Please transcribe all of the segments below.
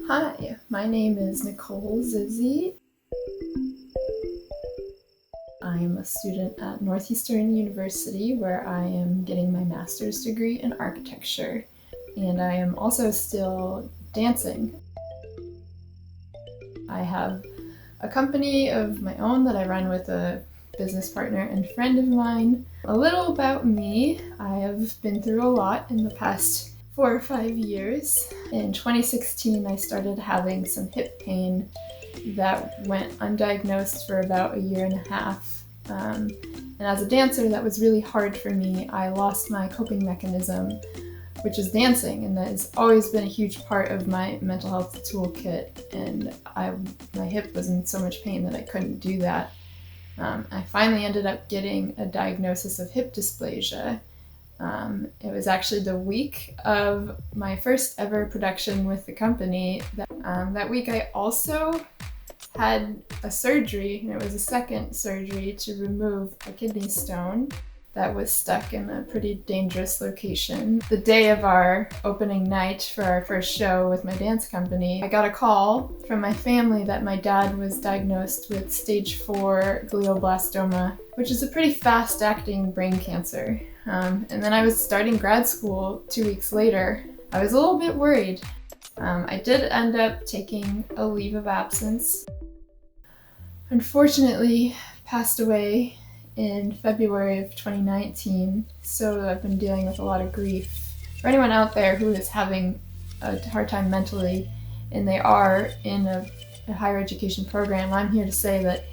Hi, my name is Nicole Zizzi. I'm a student at Northeastern University where I am getting my master's degree in architecture, and I am also still dancing. I have a company of my own that I run with a business partner and friend of mine. A little about me: I have been through a lot in the past 4 or 5 years. In 2016, I started having some hip pain that went undiagnosed for about a year and a half. And as a dancer, that was really hard for me. I lost my coping mechanism, which is dancing, and that has always been a huge part of my mental health toolkit. And my hip was in so much pain that I couldn't do that. I finally ended up getting a diagnosis of hip dysplasia. It was actually the week of my first ever production with the company. That week I also had a surgery, and it was a second surgery to remove a kidney stone that was stuck in a pretty dangerous location. The day of our opening night for our first show with my dance company, I got a call from my family that my dad was diagnosed with stage 4 glioblastoma, which is a pretty fast-acting brain cancer. And then I was starting grad school 2 weeks later. I was a little bit worried. I did end up taking a leave of absence. Unfortunately, passed away in February of 2019, so I've been dealing with a lot of grief. For anyone out there who is having a hard time mentally and they are in a higher education program, I'm here to say that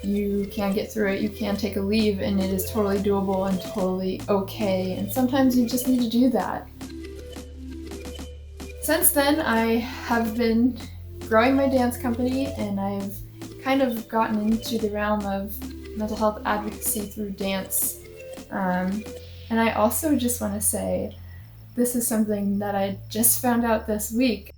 you can get through it, you can take a leave, and it is totally doable and totally okay, and sometimes you just need to do that. Since then, I have been growing my dance company, and I've kind of gotten into the realm of mental health advocacy through dance. And I also just want to say, this is something that I just found out this week.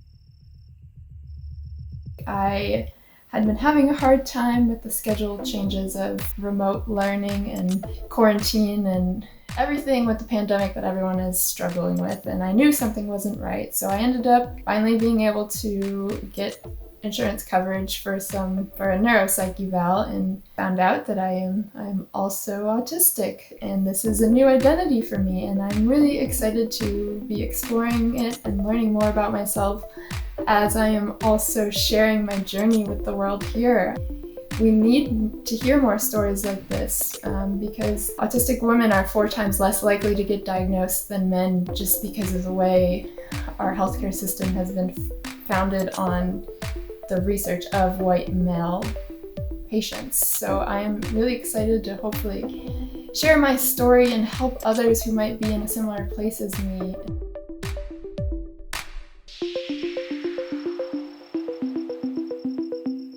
I had been having a hard time with the schedule changes of remote learning and quarantine and everything with the pandemic that everyone is struggling with, and I knew something wasn't right. So I ended up finally being able to get insurance coverage for a neuropsych eval, and found out that I'm also autistic, and this is a new identity for me, and I'm really excited to be exploring it and learning more about myself as I am also sharing my journey with the world here. We need to hear more stories like this because autistic women are 4 times less likely to get diagnosed than men, just because of the way our healthcare system has been founded on the research of white male patients. So I'm really excited to hopefully share my story and help others who might be in a similar place as me.